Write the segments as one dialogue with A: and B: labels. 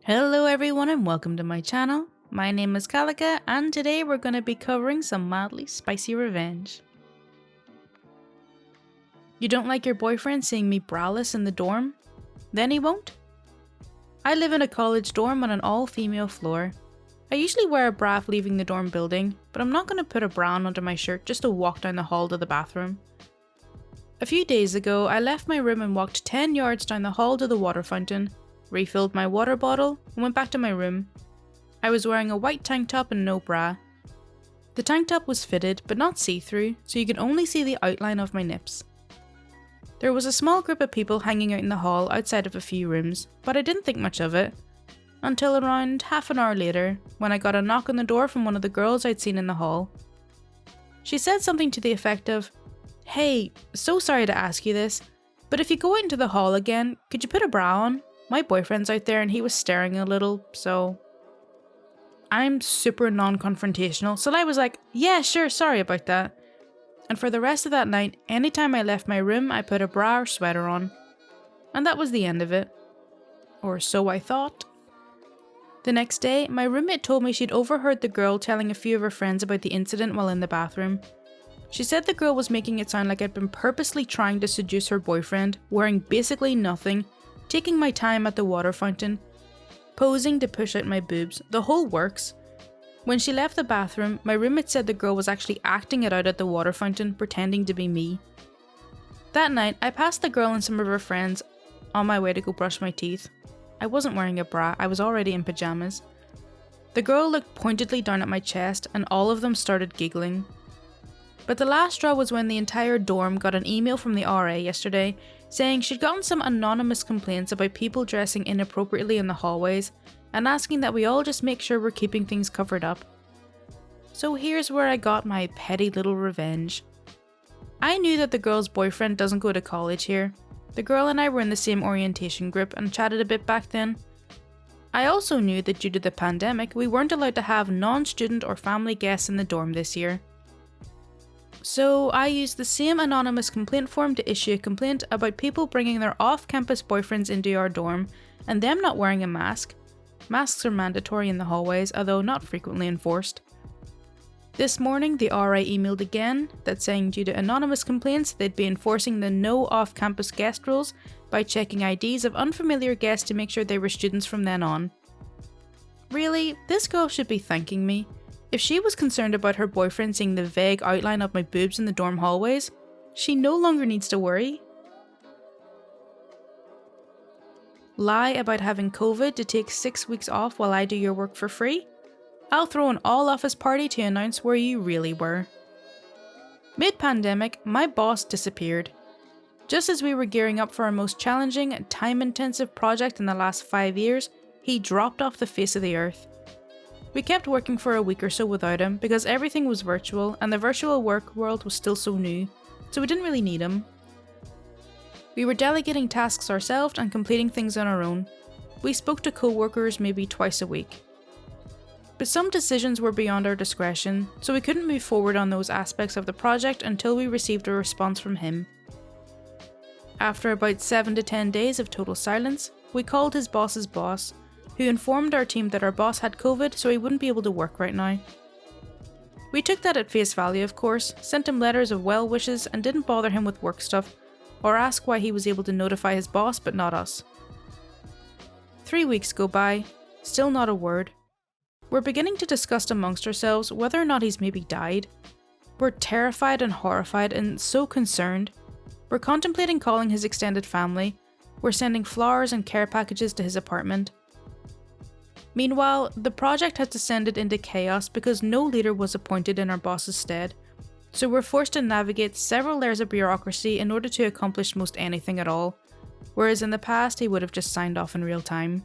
A: Hello everyone and welcome to my channel. My name is Kalica and today we're going to be covering some mildly spicy revenge. You don't like your boyfriend seeing me braless in the dorm? Then he won't. I live in a college dorm on an all-female floor. I usually wear a bra if leaving the dorm building, but I'm not going to put a bra on under my shirt just to walk down the hall to the bathroom. A few days ago, I left my room and walked 10 yards down the hall to the water fountain, refilled my water bottle, and went back to my room. I was wearing a white tank top and no bra. The tank top was fitted, but not see-through, so you could only see the outline of my nips. There was a small group of people hanging out in the hall outside of a few rooms, but I didn't think much of it. Until around half an hour later, when I got a knock on the door from one of the girls I'd seen in the hall. She said something to the effect of, "Hey, so sorry to ask you this, but if you go out into the hall again, could you put a bra on? My boyfriend's out there and he was staring a little, so..." I'm super non-confrontational, so I was like, "Yeah, sure, sorry about that." And for the rest of that night, anytime I left my room, I put a bra or sweater on. And that was the end of it. Or so I thought. The next day, my roommate told me she'd overheard the girl telling a few of her friends about the incident while in the bathroom. She said the girl was making it sound like I'd been purposely trying to seduce her boyfriend, wearing basically nothing, taking my time at the water fountain, posing to push out my boobs, the whole works. When she left the bathroom, my roommate said the girl was actually acting it out at the water fountain, pretending to be me. That night, I passed the girl and some of her friends on my way to go brush my teeth. I wasn't wearing a bra, I was already in pajamas. The girl looked pointedly down at my chest and all of them started giggling. But the last straw was when the entire dorm got an email from the RA yesterday saying she'd gotten some anonymous complaints about people dressing inappropriately in the hallways and asking that we all just make sure we're keeping things covered up. So here's where I got my petty little revenge. I knew that the girl's boyfriend doesn't go to college here. The girl and I were in the same orientation group and chatted a bit back then. I also knew that due to the pandemic, we weren't allowed to have non-student or family guests in the dorm this year. So I used the same anonymous complaint form to issue a complaint about people bringing their off-campus boyfriends into our dorm and them not wearing a mask. Masks are mandatory in the hallways, although not frequently enforced. This morning, the RA emailed again that saying due to anonymous complaints they'd be enforcing the no off-campus guest rules by checking IDs of unfamiliar guests to make sure they were students from then on. Really, this girl should be thanking me. If she was concerned about her boyfriend seeing the vague outline of my boobs in the dorm hallways, she no longer needs to worry. Lie about having COVID to take 6 weeks off while I do your work for free? I'll throw an all-office party to announce where you really were. Mid-pandemic, my boss disappeared. Just as we were gearing up for our most challenging and time-intensive project in the last 5 years, he dropped off the face of the earth. We kept working for a week or so without him because everything was virtual and the virtual work world was still so new, so we didn't really need him. We were delegating tasks ourselves and completing things on our own. We spoke to co-workers maybe twice a week. But some decisions were beyond our discretion, so we couldn't move forward on those aspects of the project until we received a response from him. After about 7 to 10 days of total silence, we called his boss's boss, who informed our team that our boss had COVID so he wouldn't be able to work right now. We took that at face value, of course, sent him letters of well wishes and didn't bother him with work stuff, or ask why he was able to notify his boss but not us. 3 weeks go by, still not a word. We're beginning to discuss amongst ourselves whether or not he's maybe died. We're terrified and horrified and so concerned. We're contemplating calling his extended family. We're sending flowers and care packages to his apartment. Meanwhile, the project has descended into chaos because no leader was appointed in our boss's stead, so we're forced to navigate several layers of bureaucracy in order to accomplish most anything at all, whereas in the past he would have just signed off in real time.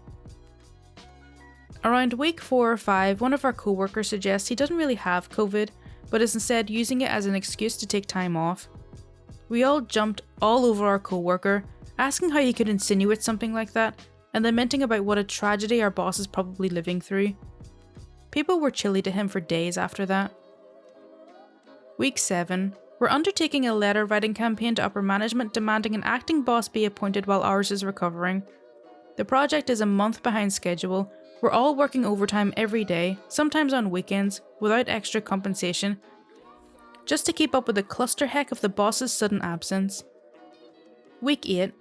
A: Around week 4 or 5, one of our co-workers suggests he doesn't really have COVID, but is instead using it as an excuse to take time off. We all jumped all over our co-worker, asking how he could insinuate something like that, and lamenting about what a tragedy our boss is probably living through. People were chilly to him for days after that. Week 7, we're undertaking a letter writing campaign to upper management demanding an acting boss be appointed while ours is recovering. The project is a month behind schedule. We're all working overtime every day, sometimes on weekends, without extra compensation, just to keep up with the clusterheck of the boss's sudden absence. Week 8.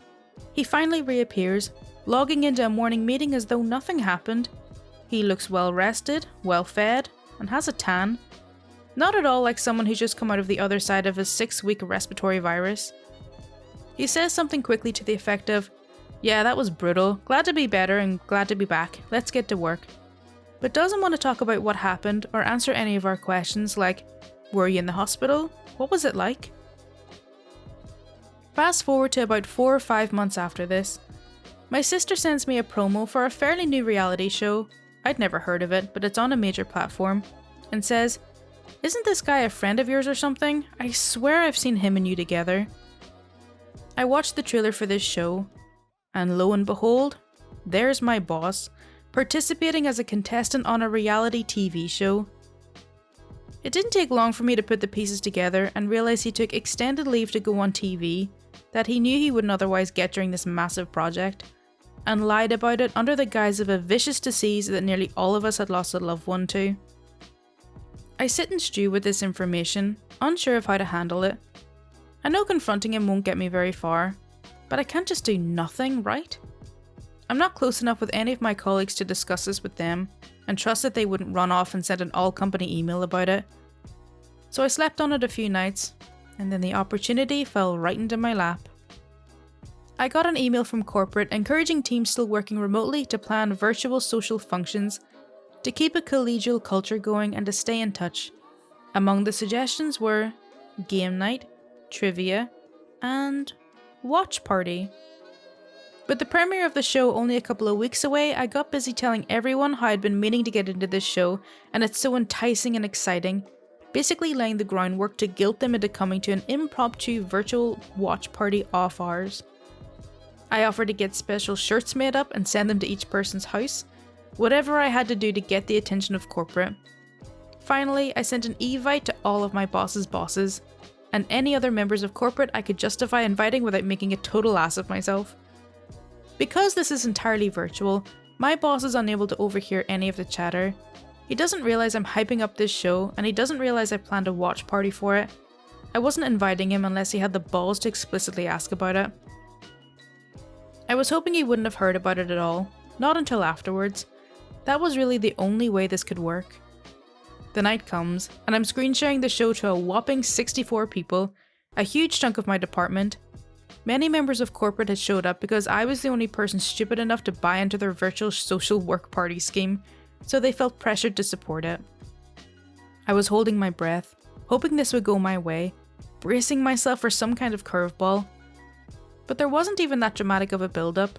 A: He finally reappears, logging into a morning meeting as though nothing happened. He looks well rested, well fed, and has a tan. Not at all like someone who's just come out of the other side of a 6-week respiratory virus. He says something quickly to the effect of, "Yeah, that was brutal. Glad to be better and glad to be back. Let's get to work." But doesn't want to talk about what happened or answer any of our questions like, were you in the hospital? What was it like? Fast forward to about 4 or 5 months after this. My sister sends me a promo for a fairly new reality show. I'd never heard of it, but it's on a major platform, and says, "Isn't this guy a friend of yours or something? I swear I've seen him and you together." I watched the trailer for this show, and lo and behold, there's my boss, participating as a contestant on a reality TV show. It didn't take long for me to put the pieces together and realise he took extended leave to go on TV that he knew he wouldn't otherwise get during this massive project, and lied about it under the guise of a vicious disease that nearly all of us had lost a loved one to. I sit and stew with this information, unsure of how to handle it. I know confronting him won't get me very far, but I can't just do nothing, right? I'm not close enough with any of my colleagues to discuss this with them, and trust that they wouldn't run off and send an all-company email about it. So I slept on it a few nights, and then the opportunity fell right into my lap. I got an email from corporate encouraging teams still working remotely to plan virtual social functions to keep a collegial culture going and to stay in touch. Among the suggestions were game night, trivia, and watch party. With the premiere of the show only a couple of weeks away, I got busy telling everyone how I'd been meaning to get into this show and it's so enticing and exciting, basically laying the groundwork to guilt them into coming to an impromptu virtual watch party off hours. I offered to get special shirts made up and send them to each person's house, whatever I had to do to get the attention of corporate. Finally, I sent an evite to all of my boss's bosses, and any other members of corporate I could justify inviting without making a total ass of myself. Because this is entirely virtual, my boss is unable to overhear any of the chatter. He doesn't realise I'm hyping up this show, and he doesn't realise I planned a watch party for it. I wasn't inviting him unless he had the balls to explicitly ask about it. I was hoping he wouldn't have heard about it at all, not until afterwards. That was really the only way this could work. The night comes, and I'm screen sharing the show to a whopping 64 people, a huge chunk of my department. Many members of corporate had showed up because I was the only person stupid enough to buy into their virtual social work party scheme, so they felt pressured to support it. I was holding my breath, hoping this would go my way, bracing myself for some kind of curveball. But there wasn't even that dramatic of a build-up.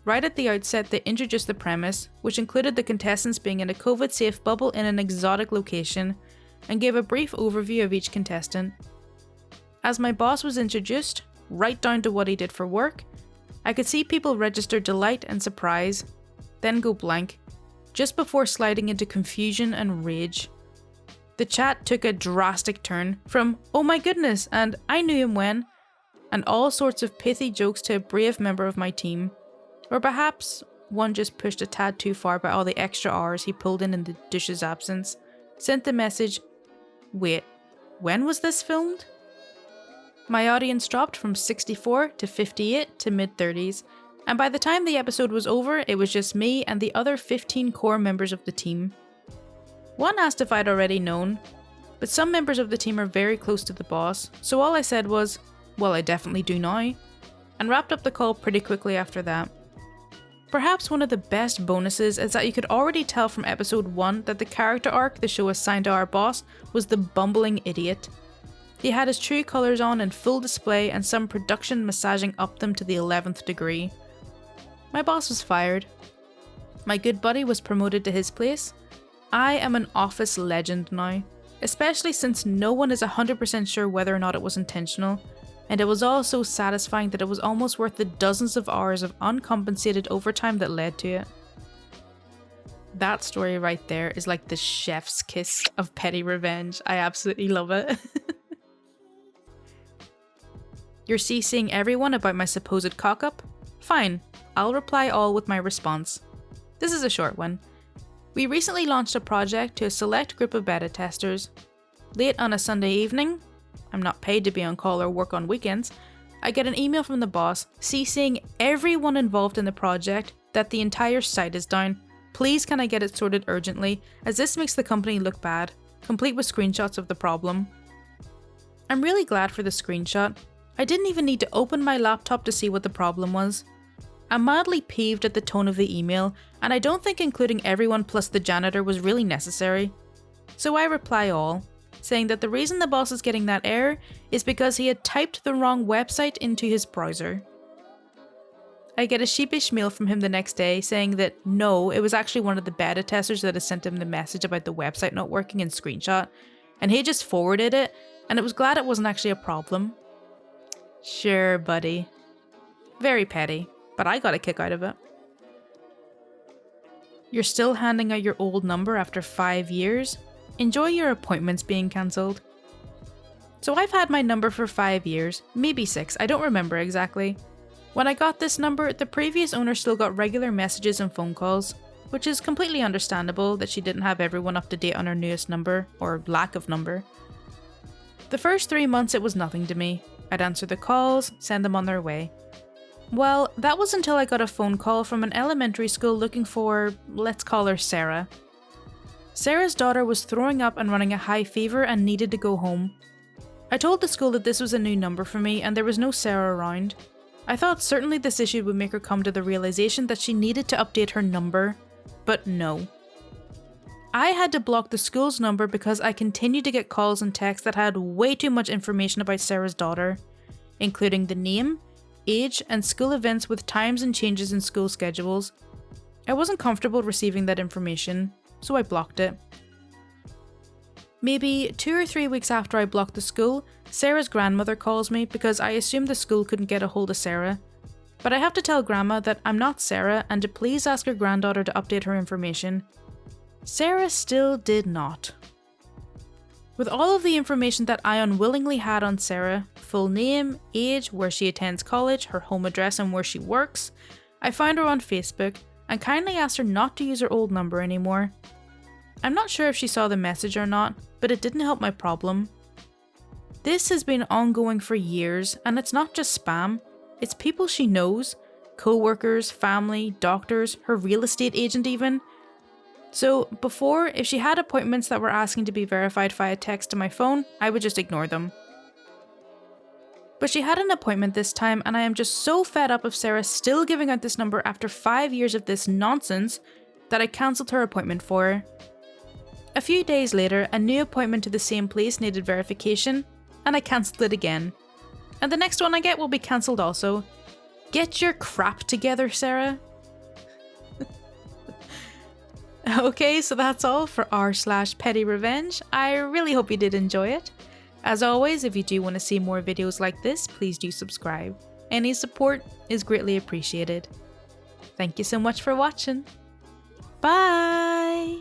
A: Right at the outset, they introduced the premise, which included the contestants being in a COVID-safe bubble in an exotic location, and gave a brief overview of each contestant. As my boss was introduced, right down to what he did for work, I could see people register delight and surprise, then go blank, just before sliding into confusion and rage. The chat took a drastic turn from "oh my goodness" and "I knew him when," and all sorts of pithy jokes to a brave member of my team. Or perhaps one just pushed a tad too far by all the extra hours he pulled in the douche's absence, sent the message, "Wait, when was this filmed?" My audience dropped from 64 to 58 to mid-30s, and by the time the episode was over, it was just me and the other 15 core members of the team. One asked if I'd already known, but some members of the team are very close to the boss, so all I said was, "Well, I definitely do now," and wrapped up the call pretty quickly after that. Perhaps one of the best bonuses is that you could already tell from episode 1 that the character arc the show assigned to our boss was the bumbling idiot. He had his true colours on in full display and some production massaging up them to the 11th degree. My boss was fired. My good buddy was promoted to his place. I am an office legend now, especially since no one is 100% sure whether or not it was intentional, and it was all so satisfying that it was almost worth the dozens of hours of uncompensated overtime that led to it. That story right there is like the chef's kiss of PettyRevenge. I absolutely love it. You're CCing everyone about my supposed cock-up? Fine, I'll reply all with my response. This is a short one. We recently launched a project to a select group of beta testers. Late on a Sunday evening, I'm not paid to be on call or work on weekends, I get an email from the boss CCing everyone involved in the project that the entire site is down. Please can I get it sorted urgently, as this makes the company look bad, complete with screenshots of the problem. I'm really glad for the screenshot. I didn't even need to open my laptop to see what the problem was. I'm mildly peeved at the tone of the email, and I don't think including everyone plus the janitor was really necessary. So I reply all, saying that the reason the boss is getting that error is because he had typed the wrong website into his browser. I get a sheepish mail from him the next day saying that no, it was actually one of the beta testers that had sent him the message about the website not working in screenshot, and he just forwarded it, and it was glad it wasn't actually a problem. Sure, buddy. Very petty, but I got a kick out of it. You're still handing out your old number after 5 years? Enjoy your appointments being cancelled. So I've had my number for 5 years, maybe 6, I don't remember exactly. When I got this number, the previous owner still got regular messages and phone calls, which is completely understandable that she didn't have everyone up to date on her newest number, or lack of number. The first 3 months it was nothing to me. I'd answer the calls, send them on their way. Well, that was until I got a phone call from an elementary school looking for, let's call her Sarah. Sarah's daughter was throwing up and running a high fever and needed to go home. I told the school that this was a new number for me and there was no Sarah around. I thought certainly this issue would make her come to the realization that she needed to update her number, but no. I had to block the school's number because I continued to get calls and texts that had way too much information about Sarah's daughter, including the name, age, and school events with times and changes in school schedules. I wasn't comfortable receiving that information, so I blocked it. Maybe 2 or 3 weeks after I blocked the school, Sarah's grandmother calls me because I assumed the school couldn't get a hold of Sarah. But I have to tell Grandma that I'm not Sarah and to please ask her granddaughter to update her information. Sarah still did not. With all of the information that I unwillingly had on Sarah, full name, age, where she attends college, her home address and where she works, I found her on Facebook and kindly asked her not to use her old number anymore. I'm not sure if she saw the message or not, but it didn't help my problem. This has been ongoing for years, and it's not just spam, it's people she knows, co-workers, family, doctors, her real estate agent even. So before, if she had appointments that were asking to be verified via text to my phone, I would just ignore them. But she had an appointment this time, and I am just so fed up of Sarah still giving out this number after 5 years of this nonsense that I cancelled her appointment for her. A few days later, a new appointment to the same place needed verification, and I cancelled it again. And the next one I get will be cancelled also. Get your crap together, Sarah. Okay, so that's all for r/PettyRevenge. I really hope you did enjoy it. As always, if you do want to see more videos like this, please do subscribe. Any support is greatly appreciated. Thank you so much for watching. Bye!